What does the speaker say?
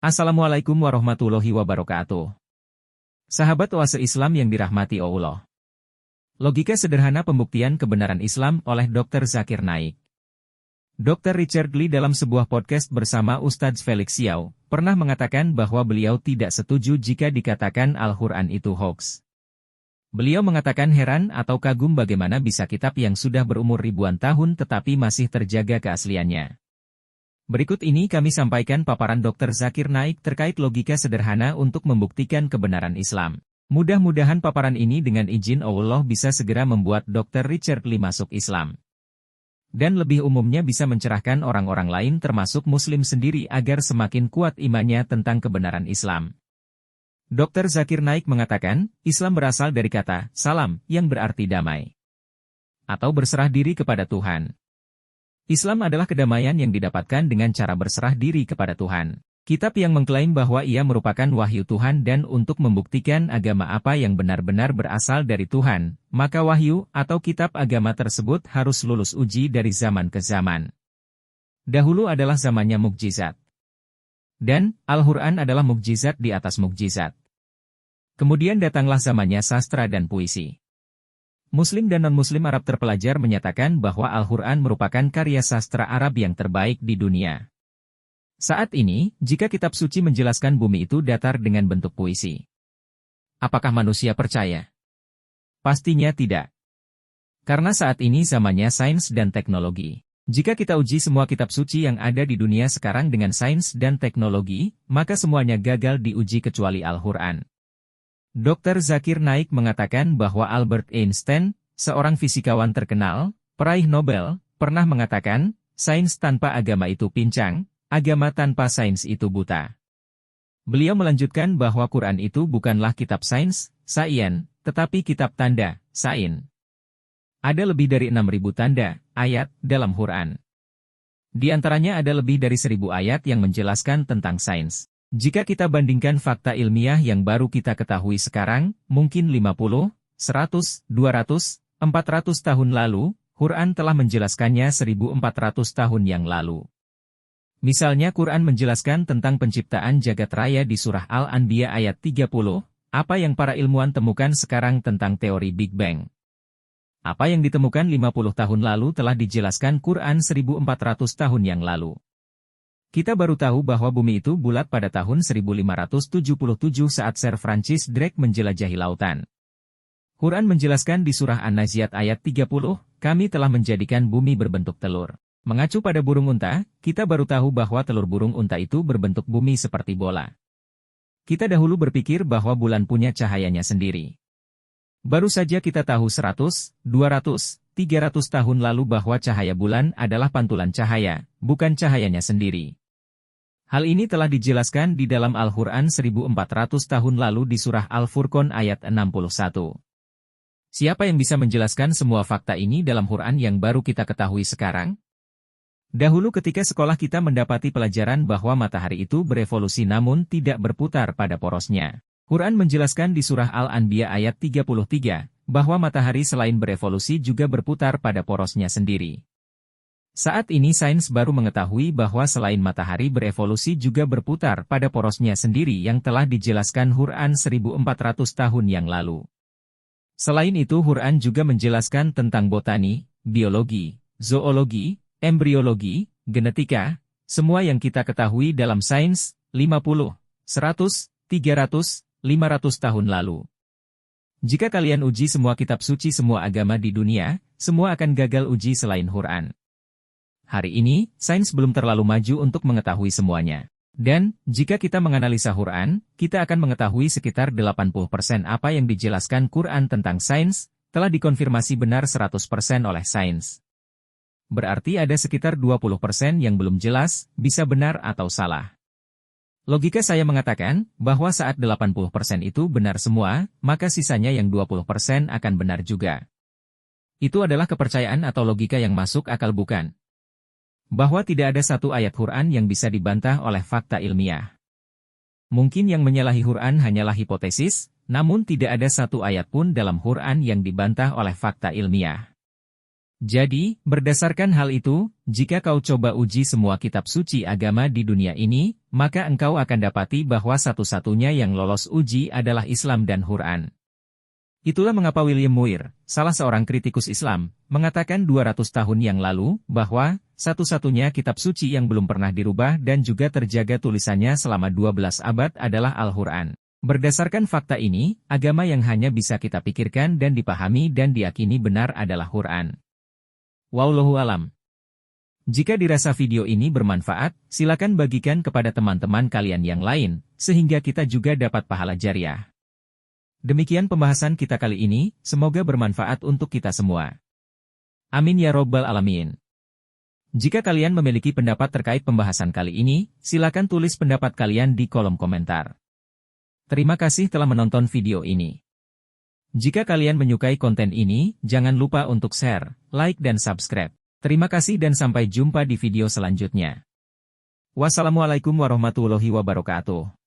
Assalamualaikum warahmatullahi wabarakatuh. Sahabat Oase Islam yang dirahmati Allah. Logika sederhana pembuktian kebenaran Islam oleh Dr. Zakir Naik. Dr. Richard Lee dalam sebuah podcast bersama Ustadz Felix Xiao, pernah mengatakan bahwa beliau tidak setuju jika dikatakan Al-Quran itu hoax. Beliau mengatakan heran atau kagum bagaimana bisa kitab yang sudah berumur ribuan tahun tetapi masih terjaga keasliannya. Berikut ini kami sampaikan paparan Dr. Zakir Naik terkait logika sederhana untuk membuktikan kebenaran Islam. Mudah-mudahan paparan ini dengan izin Allah bisa segera membuat Dr. Richard Lee masuk Islam. Dan lebih umumnya bisa mencerahkan orang-orang lain termasuk Muslim sendiri agar semakin kuat imannya tentang kebenaran Islam. Dr. Zakir Naik mengatakan, Islam berasal dari kata salam yang berarti damai atau berserah diri kepada Tuhan. Islam adalah kedamaian yang didapatkan dengan cara berserah diri kepada Tuhan. Kitab yang mengklaim bahwa ia merupakan wahyu Tuhan dan untuk membuktikan agama apa yang benar-benar berasal dari Tuhan, maka wahyu atau kitab agama tersebut harus lulus uji dari zaman ke zaman. Dahulu adalah zamannya mukjizat. Dan, Al-Quran adalah mukjizat di atas mukjizat. Kemudian datanglah zamannya sastra dan puisi. Muslim dan non-Muslim Arab terpelajar menyatakan bahwa Al-Quran merupakan karya sastra Arab yang terbaik di dunia. Saat ini, jika kitab suci menjelaskan bumi itu datar dengan bentuk puisi, apakah manusia percaya? Pastinya tidak. Karena saat ini zamannya sains dan teknologi. Jika kita uji semua kitab suci yang ada di dunia sekarang dengan sains dan teknologi, maka semuanya gagal diuji kecuali Al-Quran. Dr. Zakir Naik mengatakan bahwa Albert Einstein, seorang fisikawan terkenal, peraih Nobel, pernah mengatakan, sains tanpa agama itu pincang, agama tanpa sains itu buta. Beliau melanjutkan bahwa Quran itu bukanlah kitab sains, sains, tetapi kitab tanda, sains. Ada lebih dari 6.000 tanda, ayat, dalam Quran. Di antaranya ada lebih dari 1.000 ayat yang menjelaskan tentang sains. Jika kita bandingkan fakta ilmiah yang baru kita ketahui sekarang, mungkin 50, 100, 200, 400 tahun lalu, Quran telah menjelaskannya 1.400 tahun yang lalu. Misalnya Quran menjelaskan tentang penciptaan jagat raya di surah Al-Anbiya ayat 30, apa yang para ilmuwan temukan sekarang tentang teori Big Bang. Apa yang ditemukan 50 tahun lalu telah dijelaskan Quran 1.400 tahun yang lalu. Kita baru tahu bahwa bumi itu bulat pada tahun 1577 saat Sir Francis Drake menjelajahi lautan. Quran menjelaskan di surah An-Naziat ayat 30, kami telah menjadikan bumi berbentuk telur. Mengacu pada burung unta, kita baru tahu bahwa telur burung unta itu berbentuk bumi seperti bola. Kita dahulu berpikir bahwa bulan punya cahayanya sendiri. Baru saja kita tahu 100, 200, 300 tahun lalu bahwa cahaya bulan adalah pantulan cahaya, bukan cahayanya sendiri. Hal ini telah dijelaskan di dalam Al-Quran 1.400 tahun lalu di surah Al-Furqan ayat 61. Siapa yang bisa menjelaskan semua fakta ini dalam Quran yang baru kita ketahui sekarang? Dahulu ketika sekolah kita mendapati pelajaran bahwa matahari itu berevolusi namun tidak berputar pada porosnya. Quran menjelaskan di surah Al-Anbiya ayat 33, bahwa matahari selain berevolusi juga berputar pada porosnya sendiri. Saat ini sains baru mengetahui bahwa selain matahari berevolusi juga berputar pada porosnya sendiri yang telah dijelaskan Quran 1.400 tahun yang lalu. Selain itu Quran juga menjelaskan tentang botani, biologi, zoologi, embriologi, genetika, semua yang kita ketahui dalam sains, 50, 100, 300, 500 tahun lalu. Jika kalian uji semua kitab suci semua agama di dunia, semua akan gagal uji selain Quran. Hari ini, sains belum terlalu maju untuk mengetahui semuanya. Dan, jika kita menganalisa Quran, kita akan mengetahui sekitar 80% apa yang dijelaskan Quran tentang sains, telah dikonfirmasi benar 100% oleh sains. Berarti ada sekitar 20% yang belum jelas, bisa benar atau salah. Logika saya mengatakan, bahwa saat 80% itu benar semua, maka sisanya yang 20% akan benar juga. Itu adalah kepercayaan atau logika yang masuk akal bukan? Bahwa tidak ada satu ayat Quran yang bisa dibantah oleh fakta ilmiah. Mungkin yang menyalahi Quran hanyalah hipotesis, namun tidak ada satu ayat pun dalam Quran yang dibantah oleh fakta ilmiah. Jadi, berdasarkan hal itu, jika kau coba uji semua kitab suci agama di dunia ini, maka engkau akan dapati bahwa satu-satunya yang lolos uji adalah Islam dan Quran. Itulah mengapa William Muir, salah seorang kritikus Islam, mengatakan 200 tahun yang lalu, bahwa satu-satunya kitab suci yang belum pernah dirubah dan juga terjaga tulisannya selama 12 abad adalah Al-Quran. Berdasarkan fakta ini, agama yang hanya bisa kita pikirkan dan dipahami dan diyakini benar adalah Quran. Wallahu alam. Jika dirasa video ini bermanfaat, silakan bagikan kepada teman-teman kalian yang lain, sehingga kita juga dapat pahala jariah. Demikian pembahasan kita kali ini, semoga bermanfaat untuk kita semua. Amin ya robbal alamin. Jika kalian memiliki pendapat terkait pembahasan kali ini, silakan tulis pendapat kalian di kolom komentar. Terima kasih telah menonton video ini. Jika kalian menyukai konten ini, jangan lupa untuk share, like dan subscribe. Terima kasih dan sampai jumpa di video selanjutnya. Wassalamualaikum warahmatullahi wabarakatuh.